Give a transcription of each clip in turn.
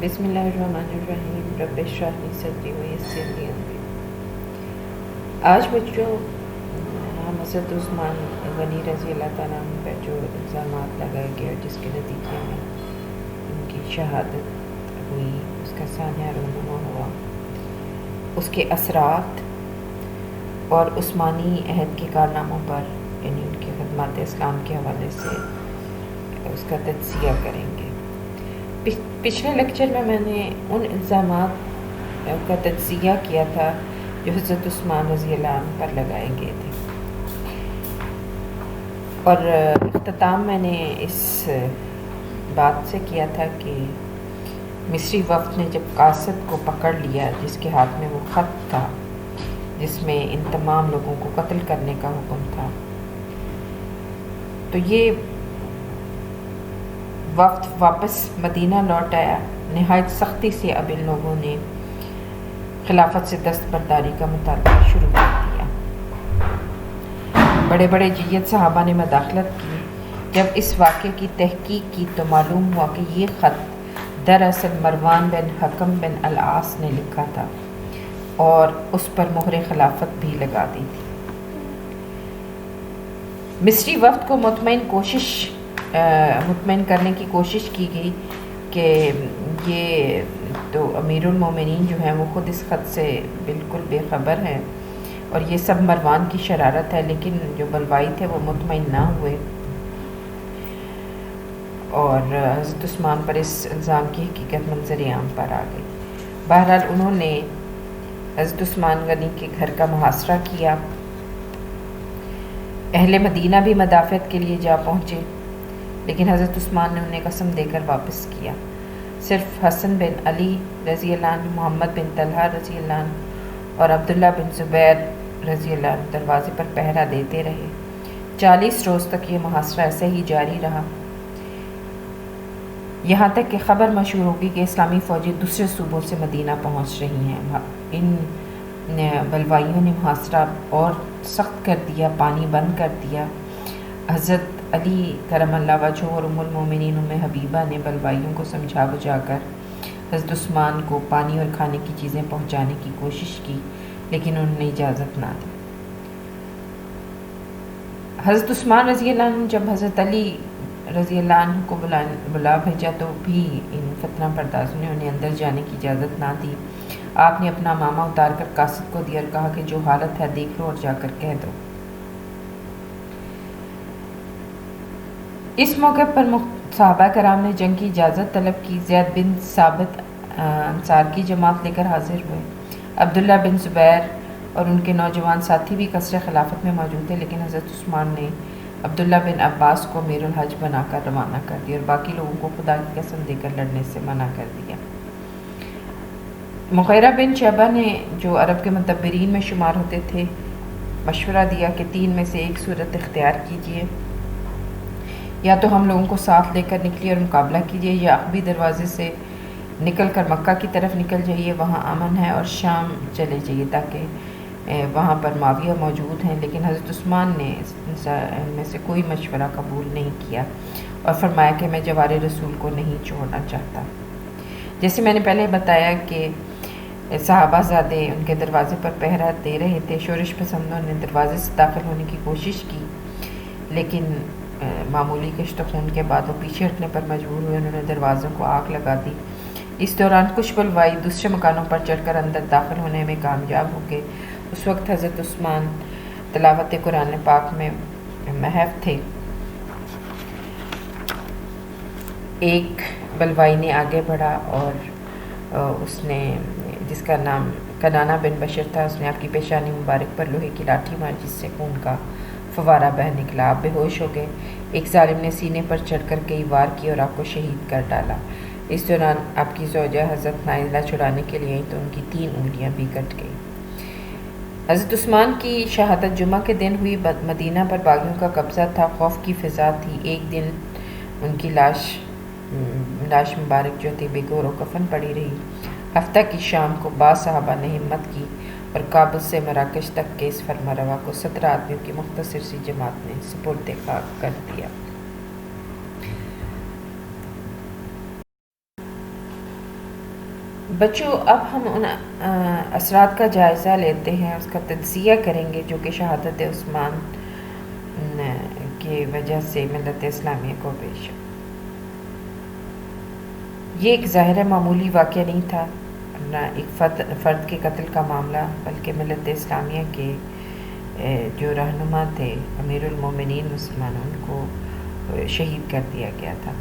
بسم اللہ الرحمن الرحیم رب اشرح لی صدری ویسر لی امری۔ آج بچوں ہم حضرت عثمان غنی رضی اللہ تعالیٰ عنہ پر جو الزامات لگائے گئے اور جس کے نتیجے میں ان کی شہادت ہوئی، اس کا سانحہ رونما ہوا، اس کے اثرات اور عثمانی عہد کے کارناموں پر یعنی ان کی خدمات اسلام کے حوالے سے اس کا تجزیہ کریں گے۔ پچھلے لیکچر میں نے ان الزامات کا تجزیہ کیا تھا جو حضرت عثمان رضی اللہ عنہ پر لگائے گئے تھے، اور اختتام میں نے اس بات سے کیا تھا کہ مصری وفد نے جب قاصد کو پکڑ لیا، جس کے ہاتھ میں وہ خط تھا جس میں ان تمام لوگوں کو قتل کرنے کا حکم تھا، تو یہ وفد واپس مدینہ لوٹ آیا۔ نہایت سختی سے اب ان لوگوں نے خلافت سے دستبرداری کا مطالبہ شروع کر دیا۔ بڑے بڑے جید صحابہ نے مداخلت کی۔ جب اس واقعے کی تحقیق کی تو معلوم ہوا کہ یہ خط دراصل مروان بن حکم بن العاص نے لکھا تھا اور اس پر مہر خلافت بھی لگا دی تھی۔ مصری وفد کو مطمئن کرنے کی کوشش کی گئی کہ یہ تو امیر المومنین جو ہیں وہ خود اس خط سے بالکل بے خبر ہیں اور یہ سب مروان کی شرارت ہے، لیکن جو بلوائی تھے وہ مطمئن نہ ہوئے اور حضرت عثمان پر اس الزام کی حقیقت منظر عام پر آ گئی۔ بہرحال انہوں نے حضرت عثمان غنی کے گھر کا محاصرہ کیا۔ اہل مدینہ بھی مدافعت کے لیے جا پہنچے، لیکن حضرت عثمان نے انہیں قسم دے کر واپس کیا۔ صرف حسن بن علی رضی اللہ عنہ، محمد بن طلحہ رضی اللہ عنہ اور عبداللہ بن زبیر رضی اللہ عنہ دروازے پر پہرا دیتے رہے۔ 40 روز تک یہ محاصرہ ایسے ہی جاری رہا، یہاں تک کہ خبر مشہور ہوگی کہ اسلامی فوجیں دوسرے صوبوں سے مدینہ پہنچ رہی ہیں۔ ان بلوائیوں نے محاصرہ اور سخت کر دیا، پانی بند کر دیا۔ حضرت علی کرم اللہ وجہہ اور ام المومنین ام حبیبہ نے بلوائیوں کو سمجھا بجھا کر حضرت عثمان کو پانی اور کھانے کی چیزیں پہنچانے کی کوشش کی، لیکن انہوں نے اجازت نہ دی۔ حضرت عثمان رضی اللہ عنہ جب حضرت علی رضی اللہ عنہ کو بلا بھیجا تو بھی ان فتنہ پردازوں نے انہیں اندر جانے کی اجازت نہ دی۔ آپ نے اپنا امامہ اتار کر قاصد کو دیا اور کہا کہ جو حالت ہے دیکھ لو اور جا کر کہہ دو۔ اس موقع پر صحابہ کرام نے جنگ کی اجازت طلب کی۔ زید بن ثابت انصار کی جماعت لے کر حاضر ہوئے۔ عبداللہ بن زبیر اور ان کے نوجوان ساتھی بھی قصر خلافت میں موجود تھے، لیکن حضرت عثمان نے عبداللہ بن عباس کو امیر الحج بنا کر روانہ کر دیا اور باقی لوگوں کو خدا کی قسم دے کر لڑنے سے منع کر دیا۔ مغیرہ بن شعبہ نے جو عرب کے مدبرین میں شمار ہوتے تھے مشورہ دیا کہ 3 میں سے ایک صورت اختیار کیجیے، یا تو ہم لوگوں کو ساتھ لے کر نکلیے اور مقابلہ کیجیے، یا عقبی دروازے سے نکل کر مکہ کی طرف نکل جائیے، وہاں امن ہے، اور شام چلے جائیے تاکہ وہاں پر معاویہ موجود ہیں۔ لیکن حضرت عثمان نے ان میں سے کوئی مشورہ قبول نہیں کیا اور فرمایا کہ میں جوار رسول کو نہیں چھوڑنا چاہتا۔ جیسے میں نے پہلے بتایا کہ صحابہ زادے ان کے دروازے پر پہرا دے رہے تھے۔ شورش پسندوں نے دروازے سے داخل ہونے کی کوشش کی، لیکن معمولی کشت خون کے بعد وہ پیچھے ہٹنے پر مجبور ہوئے۔ انہوں نے دروازوں کو آگ لگا دی۔ اس دوران کچھ بلوائی دوسرے مکانوں پر چڑھ کر اندر داخل ہونے میں کامیاب ہو گئے۔ اس وقت حضرت عثمان تلاوت قرآن پاک میں محو تھے۔ ایک بلوائی نے آگے بڑھا اور اس نے، جس کا نام کنانہ بن بشر تھا، اس نے آپ کی پیشانی مبارک پر لوہے کی لاٹھی ماری، جس سے خون کا فوارہ بہہ نکلا۔ آپ بے ہوش ہو گئے۔ ایک ظالم نے سینے پر چڑھ کر کئی وار کی اور آپ کو شہید کر ڈالا۔ اس دوران آپ کی زوجہ حضرت نائلہ چھڑانے کے لیے آئی تو ان کی 3 انگلیاں بھی کٹ گئیں۔ حضرت عثمان کی شہادت جمعہ کے دن ہوئی۔ مدینہ پر باغیوں کا قبضہ تھا، خوف کی فضا تھی۔ ایک دن ان کی لاش مبارک جو تھی بے گور و کفن پڑی رہی۔ ہفتہ کی شام کو بعض صحابہ نے ہمت کی اور کابل سے مراکش تک کے اس فرما روا کو 17 آدمیوں کی مختصر سی جماعت نے سپرد خاک کر دیا۔ بچوں اب ہم ان اثرات کا جائزہ لیتے ہیں، اس کا تجزیہ کریں گے جو کہ شہادت عثمان کی وجہ سے ملت اسلامیہ کو پیش۔ یہ ایک ظاہر معمولی واقعہ نہیں تھا، نہ ایک فرد کے قتل کا معاملہ، بلکہ ملت اسلامیہ کے جو رہنما تھے امیر المومنین مسلمانوں، ان کو شہید کر دیا گیا تھا۔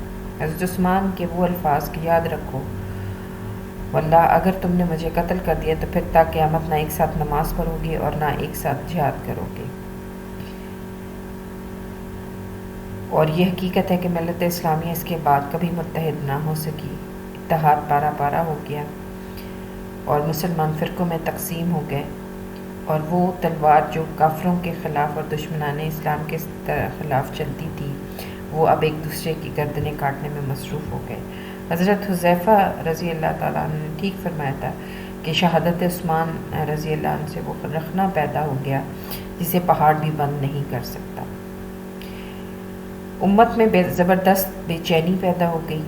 حضرت عثمان کے وہ الفاظ کی یاد رکھو، واللہ اگر تم نے مجھے قتل کر دیا تو پھر تا قیامت نہ ایک ساتھ نماز پڑھو گے اور نہ ایک ساتھ جہاد کرو گے۔ اور یہ حقیقت ہے کہ ملت اسلامیہ اس کے بعد کبھی متحد نہ ہو سکی، اتحاد پارا پارا ہو گیا اور مسلمان فرقوں میں تقسیم ہو گئے، اور وہ تلوار جو کافروں کے خلاف اور دشمنان اسلام کے خلاف چلتی تھی وہ اب ایک دوسرے کی گردنیں کاٹنے میں مصروف ہو گئے۔ حضرت حذیفہ رضی اللہ تعالیٰ عنہ نے ٹھیک فرمایا تھا کہ شہادت عثمان رضی اللہ عنہ سے وہ رخنہ پیدا ہو گیا جسے پہاڑ بھی بند نہیں کر سکتا۔ امت میں زبردست بے چینی پیدا ہو گئی۔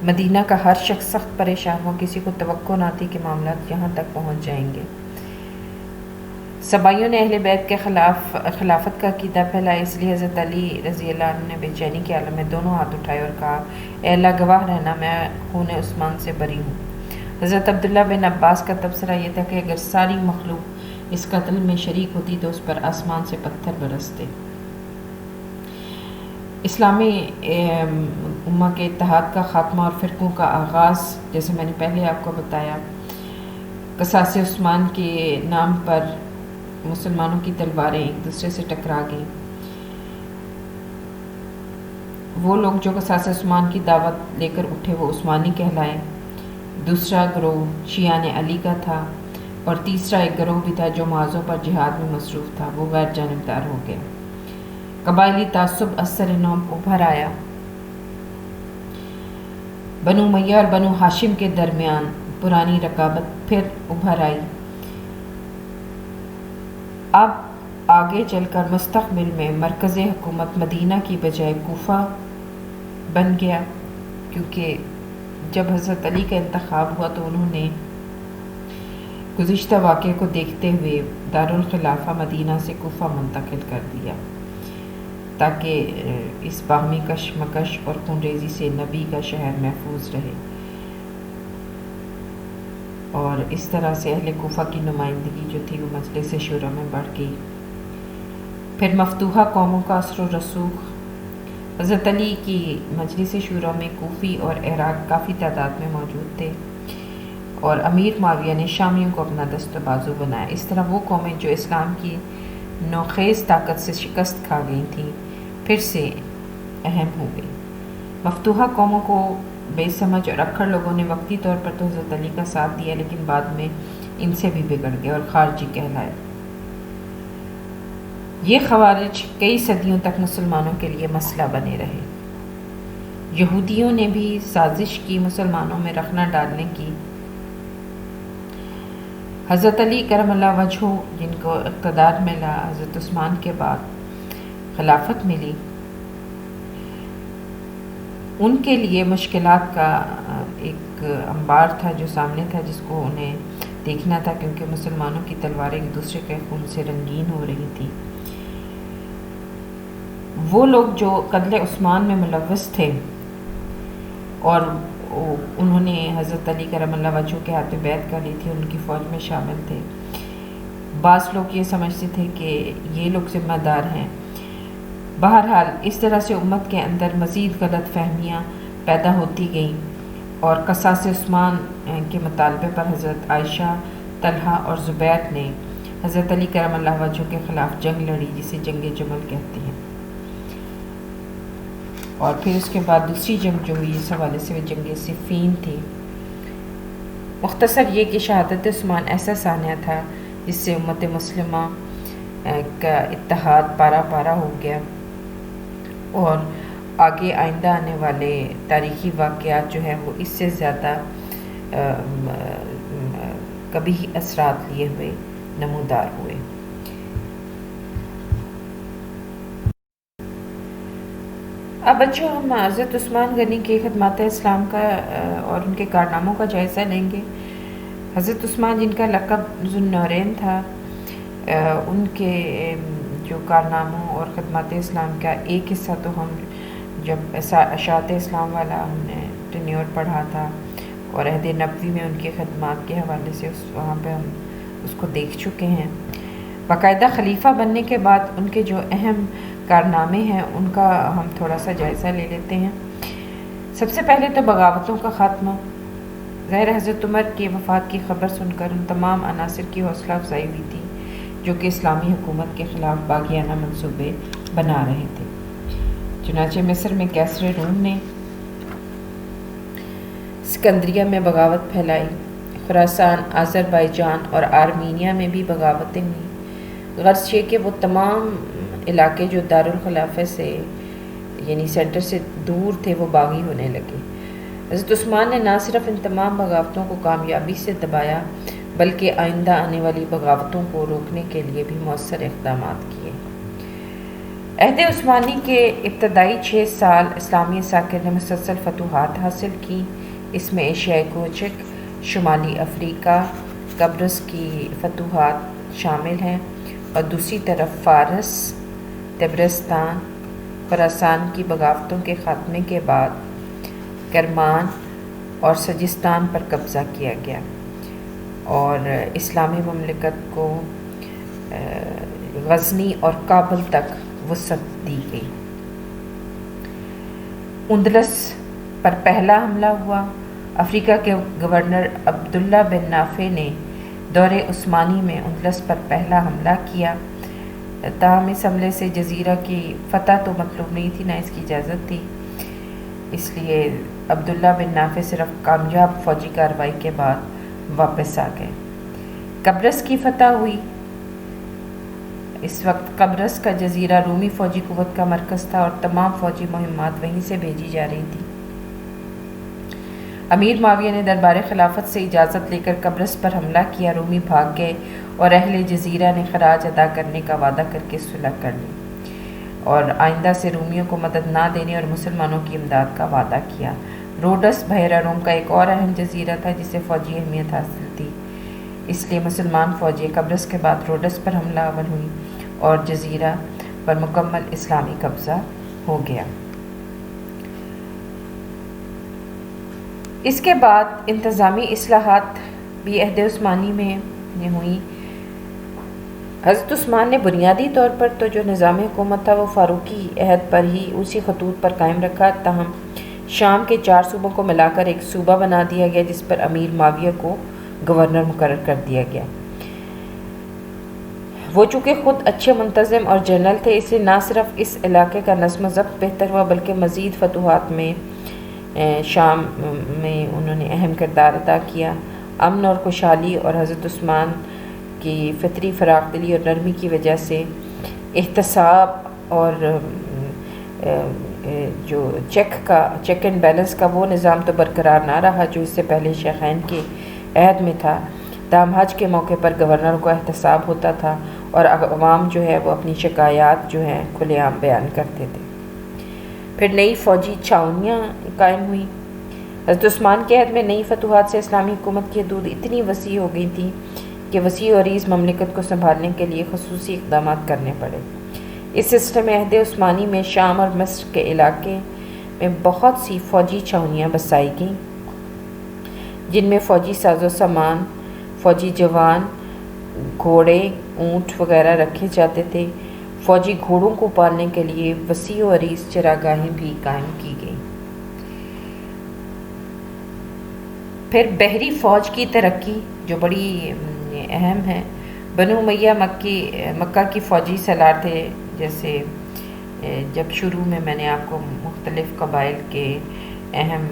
مدینہ کا ہر شخص سخت پریشان ہوا، کسی کو توقع نہ تھی کہ معاملات یہاں تک پہنچ جائیں گے۔ سبائیوں نے اہل بیت کے خلاف خلافت کا عقیدہ پھیلایا، اس لیے حضرت علی رضی اللہ عنہ نے بے چینی کے عالم میں دونوں ہاتھ اٹھائے اور کہا، اے اللہ گواہ رہنا، میں خون عثمان سے بری ہوں۔ حضرت عبداللہ بن عباس کا تبصرہ یہ تھا کہ اگر ساری مخلوق اس قتل میں شریک ہوتی تو اس پر آسمان سے پتھر برستے۔ اسلامی امہ کے اتحاد کا خاتمہ اور فرقوں کا آغاز، جیسے میں نے پہلے آپ کو بتایا، قصاص عثمان کے نام پر مسلمانوں کی تلواریں ایک دوسرے سے ٹکرا گئیں۔ وہ لوگ جو قصاص عثمان کی دعوت لے کر اٹھے وہ عثمانی کہلائے۔ دوسرا گروہ شیعان علی کا تھا، اور تیسرا ایک گروہ بھی تھا جو معاذوں پر جہاد میں مصروف تھا، وہ غیر جانبدار ہو گیا۔ قبائلی تعصب اثر نو ابھر آیا۔ بنو امیہ اور بنو ہاشم کے درمیان پرانی رقابت پھر ابھر آئی۔ اب آگے چل کر مستقبل میں مرکز حکومت مدینہ کی بجائے کوفہ بن گیا، کیونکہ جب حضرت علی کا انتخاب ہوا تو انہوں نے گزشتہ واقعے کو دیکھتے ہوئے دارالخلافہ مدینہ سے کوفہ منتقل کر دیا تاکہ اس باہمی کشمکش اور خون ریزی سے نبی کا شہر محفوظ رہے، اور اس طرح سے اہل کوفہ کی نمائندگی جو تھی وہ مجلس شورا میں بڑھ گئی۔ پھر مفتوحہ قوموں کا اثر و رسوخ۔ حضرت علی کی مجلس شورا میں کوفی اور عراق کافی تعداد میں موجود تھے، اور امیر معاویہ نے شامیوں کو اپنا دست و بازو بنایا۔ اس طرح وہ قومیں جو اسلام کی نوخیز طاقت سے شکست کھا گئی تھیں پھر سے اہم ہو گئی۔ مفتوحہ قوموں کو بے سمجھ اور اکھڑ لوگوں نے وقتی طور پر تو حضرت علی کا ساتھ دیا، لیکن بعد میں ان سے بھی بگڑ گئے اور خارجی کہلائے۔ یہ خوارج کئی صدیوں تک مسلمانوں کے لیے مسئلہ بنے رہے۔ یہودیوں نے بھی سازش کی مسلمانوں میں رخنہ ڈالنے کی۔ حضرت علی کرم اللہ وجہہ جن کو اقتدار ملا، حضرت عثمان کے بعد خلافت ملی، ان کے لیے مشکلات کا ایک انبار تھا جو سامنے تھا، جس کو انہیں دیکھنا تھا، کیونکہ مسلمانوں کی تلواریں ایک دوسرے کے خون سے رنگین ہو رہی تھی۔ وہ لوگ جو قتل عثمان میں ملوث تھے اور انہوں نے حضرت علی کرم اللہ وجہہ کے ہاتھ بیعت کر لی تھی، ان کی فوج میں شامل تھے۔ بعض لوگ یہ سمجھتے تھے کہ یہ لوگ ذمہ دار ہیں۔ بہرحال اس طرح سے امت کے اندر مزید غلط فہمیاں پیدا ہوتی گئیں، اور قصاص عثمان کے مطالبے پر حضرت عائشہ، طلحہ اور زبیر نے حضرت علی کرم اللہ وجہہ کے خلاف جنگ لڑی، جسے جنگ جمل کہتے ہیں۔ اور پھر اس کے بعد دوسری جنگ جو ہوئی اس حوالے سے وہ جنگ صفین تھی۔ مختصر یہ کہ شہادت عثمان ایسا سانحہ تھا جس سے امت مسلمہ کا اتحاد پارا پارا ہو گیا، اور آگے آئندہ آنے والے تاریخی واقعات جو ہیں وہ اس سے زیادہ کبھی اثرات لیے ہوئے نمودار ہوئے۔ اب بچوں ہم حضرت عثمان غنی کے خدمات اسلام کا اور ان کے کارناموں کا جائزہ لیں گے۔ حضرت عثمان جن کا لقب ذو النورین تھا، ان کے جو کارناموں اور خدمات اسلام کا ایک حصہ تو ہم جب اشاعت اسلام والا ہم نے ٹینیور پڑھا تھا اور عہد نبوی میں ان کی خدمات کے حوالے سے وہاں پہ ہم اس کو دیکھ چکے ہیں۔ باقاعدہ خلیفہ بننے کے بعد ان کے جو اہم کارنامے ہیں ان کا ہم تھوڑا سا جائزہ لے لیتے ہیں۔ سب سے پہلے تو بغاوتوں کا خاتمہ۔ ظاہر حضرت عمر کی وفات کی خبر سن کر ان تمام عناصر کی حوصلہ افزائی ہوئی تھی جو کہ اسلامی حکومت کے خلاف باغیانہ منصوبے بنا رہے تھے۔ چنانچہ مصر میں کیسر روم نے اسکندریہ میں بغاوت پھیلائی، خراسان، آذربائیجان اور آرمینیا میں بھی بغاوتیں ہوئیں۔ غرض یہ کہ وہ تمام علاقے جو دارالخلافہ سے یعنی سینٹر سے دور تھے وہ باغی ہونے لگے۔ حضرت عثمان نے نہ صرف ان تمام بغاوتوں کو کامیابی سے دبایا بلکہ آئندہ آنے والی بغاوتوں کو روکنے کے لیے بھی مؤثر اقدامات کیے۔ عہد عثمانی کے ابتدائی 6 سال اسلامی عساکر نے مسلسل فتوحات حاصل کی۔ اس میں ایشیائے کوچک، شمالی افریقہ، قبرص کی فتوحات شامل ہیں اور دوسری طرف فارس، طبرستان، خراسان کی بغاوتوں کے خاتمے کے بعد کرمان اور سجستان پر قبضہ کیا گیا اور اسلامی مملکت کو غزنی اور کابل تک وسعت دی گئی۔ اندلس پر پہلا حملہ ہوا۔ افریقہ کے گورنر عبداللہ بن نافع نے دور عثمانی میں اندلس پر پہلا حملہ کیا۔ تاہم اس حملے سے جزیرہ کی فتح تو مطلوب نہیں تھی، نہ اس کی اجازت تھی، اس لیے عبداللہ بن نافع صرف کامیاب فوجی کارروائی کے بعد واپس آ گئے۔ قبرص کی فتح ہوئی۔ اس وقت قبرص کا جزیرہ رومی فوجی قوت کا مرکز تھا اور تمام فوجی مہمات وہیں سے بھیجی جا رہی تھی۔ امیر معاویہ نے دربار خلافت سے اجازت لے کر قبرص پر حملہ کیا۔ رومی بھاگ گئے اور اہل جزیرہ نے خراج ادا کرنے کا وعدہ کر کے صلح کر لی اور آئندہ سے رومیوں کو مدد نہ دینے اور مسلمانوں کی امداد کا وعدہ کیا۔ روڈس بحیرہ روم کا ایک اور اہم جزیرہ تھا جسے فوجی اہمیت حاصل تھی، اس لیے مسلمان فوجیں قبرص کے بعد روڈس پر حملہ آور ہوئی اور جزیرہ پر مکمل اسلامی قبضہ ہو گیا۔ اس کے بعد انتظامی اصلاحات بھی عہد عثمانی میں ہوئی۔ حضرت عثمان نے بنیادی طور پر تو جو نظام حکومت تھا وہ فاروقی عہد پر ہی اسی خطوط پر قائم رکھا، تاہم شام کے 4 صوبوں کو ملا کر ایک صوبہ بنا دیا گیا جس پر امیر معاویہ کو گورنر مقرر کر دیا گیا۔ وہ چونکہ خود اچھے منتظم اور جنرل تھے، اس لیے نہ صرف اس علاقے کا نظم و ضبط بہتر ہوا بلکہ مزید فتوحات میں شام میں انہوں نے اہم کردار ادا کیا۔ امن اور خوشحالی اور حضرت عثمان کی فطری فراخ دلی اور نرمی کی وجہ سے احتساب اور جو چیک اینڈ بیلنس کا وہ نظام تو برقرار نہ رہا جو اس سے پہلے شیخین کے عہد میں تھا۔ تاہم حج کے موقع پر گورنر کو احتساب ہوتا تھا اور عوام جو ہے وہ اپنی شکایات جو ہیں کھلے عام بیان کرتے تھے۔ پھر نئی فوجی چھاؤنیاں قائم ہوئیں۔ حضرت عثمان کے عہد میں نئی فتوحات سے اسلامی حکومت کی حدود اتنی وسیع ہو گئی تھیں کہ وسیع و عریض مملکت کو سنبھالنے کے لیے خصوصی اقدامات کرنے پڑے۔ اس سلسلے میں عہد عثمانی میں شام اور مصر کے علاقے میں بہت سی فوجی چھاؤنیاں بسائی گئیں جن میں فوجی ساز و سامان، فوجی جوان، گھوڑے، اونٹ وغیرہ رکھے جاتے تھے۔ فوجی گھوڑوں کو پالنے کے لیے وسیع و عریض چراگاہیں بھی قائم کی گئیں۔ پھر بحری فوج کی ترقی جو بڑی اہم ہے۔ بنو امیہ مکہ کی فوجی سالار تھے، جیسے جب شروع میں نے آپ کو مختلف قبائل کے اہم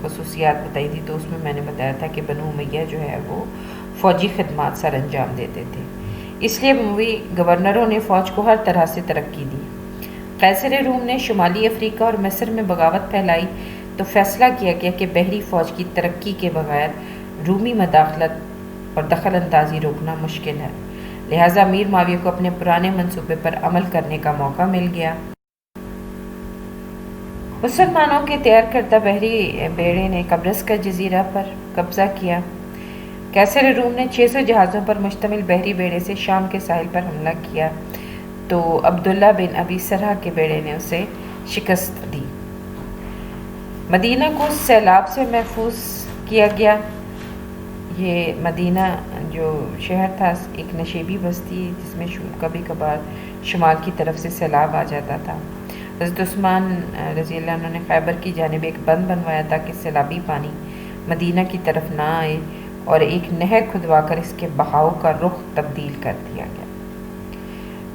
خصوصیات بتائی تھی تو اس میں نے بتایا تھا کہ بنو امیہ جو ہے وہ فوجی خدمات سر انجام دیتے تھے، اس لیے اموی گورنروں نے فوج کو ہر طرح سے ترقی دی۔ قیصر روم نے شمالی افریقہ اور مصر میں بغاوت پھیلائی تو فیصلہ کیا گیا کہ بحری فوج کی ترقی کے بغیر رومی مداخلت اور دخل اندازی روکنا مشکل ہے، لہٰذا امیر معاویہ کو اپنے پرانے منصوبے پر عمل کرنے کا موقع مل گیا۔ مسلمانوں کے تیار کردہ بحری بیڑے نے قبرص کا جزیرہ پر قبضہ کیا۔ قیصر روم نے 600 جہازوں پر مشتمل بحری بیڑے سے شام کے ساحل پر حملہ کیا تو عبداللہ بن ابی سرح کے بیڑے نے اسے شکست دی۔ مدینہ کو سیلاب سے محفوظ کیا گیا۔ یہ مدینہ جو شہر تھا ایک نشیبی بستی جس میں کبھی کبھار شمال کی طرف سے سیلاب آ جاتا تھا۔ حضرت عثمان رضی اللہ عنہ نے خیبر کی جانب ایک بند بنوایا تاکہ سیلابی پانی مدینہ کی طرف نہ آئے اور ایک نہر کھدوا کر اس کے بہاؤ کا رخ تبدیل کر دیا گیا۔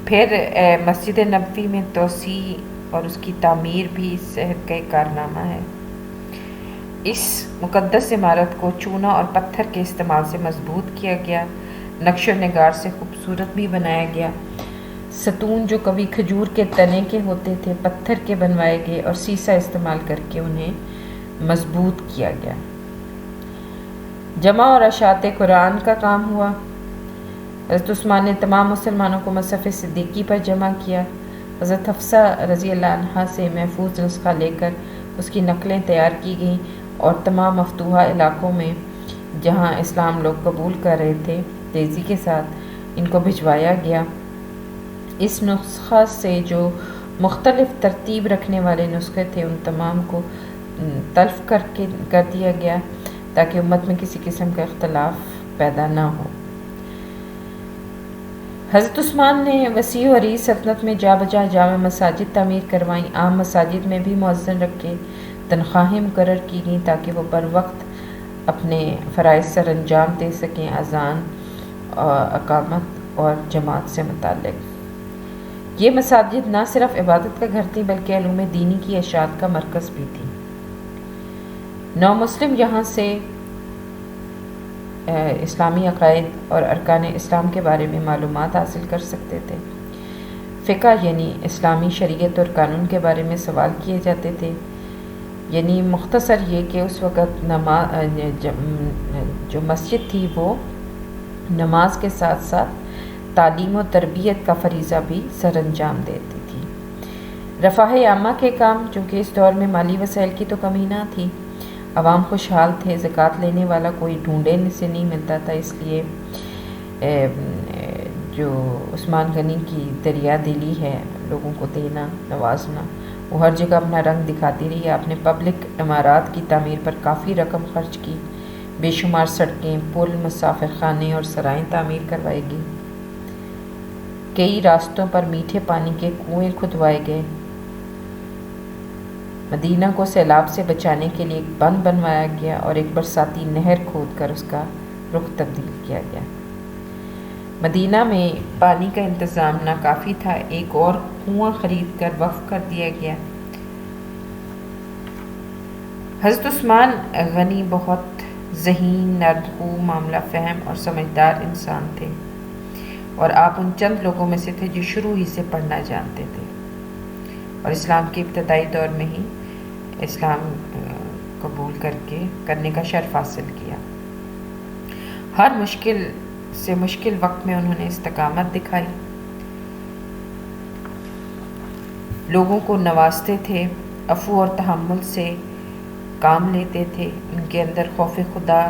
پھر مسجد نبوی میں توسیع اور اس کی تعمیر بھی اس صحت کا ایک کارنامہ ہے۔ اس مقدس عمارت کو چونا اور پتھر کے استعمال سے مضبوط کیا گیا، نقش و نگار سے خوبصورت بھی بنایا گیا۔ ستون جو کبھی کھجور کے تنے کے ہوتے تھے پتھر کے بنوائے گئے اور سیسا استعمال کر کے انہیں مضبوط کیا گیا۔ جمع اور اشاعت قرآن کا کام ہوا۔ حضرت عثمان نے تمام مسلمانوں کو مصحف صدیقی پر جمع کیا۔ حضرت حفصہ رضی اللہ عنہا سے محفوظ نسخہ لے کر اس کی نقلیں تیار کی گئیں اور تمام مفتوحہ علاقوں میں جہاں اسلام لوگ قبول کر رہے تھے تیزی کے ساتھ ان کو بھجوایا گیا۔ اس نسخہ سے جو مختلف ترتیب رکھنے والے نسخے تھے ان تمام کو تلف کر دیا گیا تاکہ امت میں کسی قسم کا اختلاف پیدا نہ ہو۔ حضرت عثمان نے وسیع و عریض سلطنت میں جا بجا جامع مساجد تعمیر کروائیں، عام مساجد میں بھی مؤذن رکھے، تنخواہیں مقرر کی گئیں تاکہ وہ بر وقت اپنے فرائض سر انجام دے سکیں، اذان، اقامت اور جماعت سے متعلق۔ یہ مساجد نہ صرف عبادت کا گھر تھی بلکہ علوم دینی کی اشاعت کا مرکز بھی تھی۔ نو مسلم یہاں سے اسلامی عقائد اور ارکان اسلام کے بارے میں معلومات حاصل کر سکتے تھے۔ فقہ یعنی اسلامی شریعت اور قانون کے بارے میں سوال کیے جاتے تھے، یعنی مختصر یہ کہ اس وقت جو مسجد تھی وہ نماز کے ساتھ ساتھ تعلیم و تربیت کا فریضہ بھی سر انجام دیتی تھی۔ رفاہ عامہ کے کام، چونکہ اس دور میں مالی وسائل کی تو کمی نہ تھی، عوام خوشحال تھے، زکوٰۃ لینے والا کوئی ڈھونڈے سے نہیں ملتا تھا، اس لیے جو عثمان غنی کی دریا دلی ہے لوگوں کو دینا، نوازنا، وہ ہر جگہ اپنا رنگ دکھاتی رہی۔ آپ نے پبلک عمارات کی تعمیر پر کافی رقم خرچ کی، بے شمار سڑکیں، پل، مسافر خانے اور سرائیں تعمیر کروائی گئی، کئی راستوں پر میٹھے پانی کے کنویں کھدوائے گئے، مدینہ کو سیلاب سے بچانے کے لیے ایک بند بنوایا گیا اور ایک برساتی نہر کھود کر اس کا رخ تبدیل کیا گیا۔ مدینہ میں پانی کا انتظام ناکافی تھا، ایک اور کنواں خرید کر وقف کر دیا گیا۔ حضرت عثمان غنی بہت ذہین، نرم، معاملہ فہم اور سمجھدار انسان تھے، اور آپ ان چند لوگوں میں سے تھے جو شروع ہی سے پڑھنا جانتے تھے اور اسلام کے ابتدائی دور میں ہی اسلام قبول کرنے کا شرف حاصل کیا۔ ہر مشکل سے مشکل وقت میں انہوں نے استقامت دکھائی، لوگوں کو نوازتے تھے، عفو اور تحمل سے کام لیتے تھے، ان کے اندر خوف خدا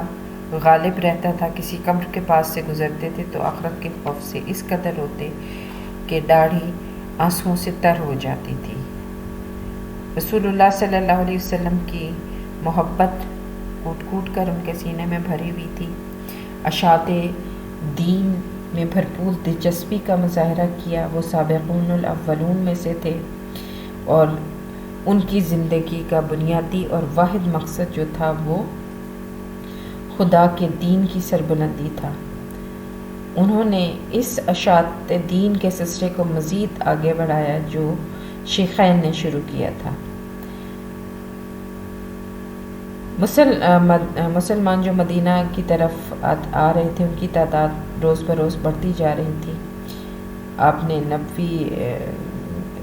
غالب رہتا تھا۔ کسی قبر کے پاس سے گزرتے تھے تو آخرت کے خوف سے اس قدر روتے کہ داڑھی آنسوؤں سے تر ہو جاتی تھی۔ رسول اللہ صلی اللہ علیہ وسلم کی محبت کوٹ کوٹ کر ان کے سینے میں بھری ہوئی تھی۔ اشاعت دین میں بھرپور دلچسپی کا مظاہرہ کیا، وہ سابقون الاولون میں سے تھے، اور ان کی زندگی کا بنیادی اور واحد مقصد جو تھا وہ خدا کے دین کی سربلندی تھا۔ انہوں نے اس اشاعت دین کے سلسلے کو مزید آگے بڑھایا جو شیخین نے شروع کیا تھا۔ مسلمان جو مدینہ کی طرف آ رہے تھے ان کی تعداد روز بروز بڑھتی جا رہی تھی۔ آپ نے نبوی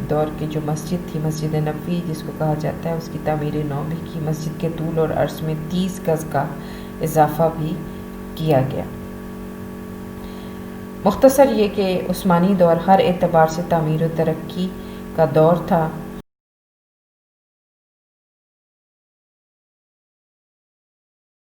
دور کی جو مسجد تھی، مسجد نبوی جس کو کہا جاتا ہے، اس کی تعمیر نو بھی کی، مسجد کے طول اور عرض میں 30 گز کا اضافہ بھی کیا گیا۔ مختصر یہ کہ عثمانی دور ہر اعتبار سے تعمیر و ترقی کا دور تھا۔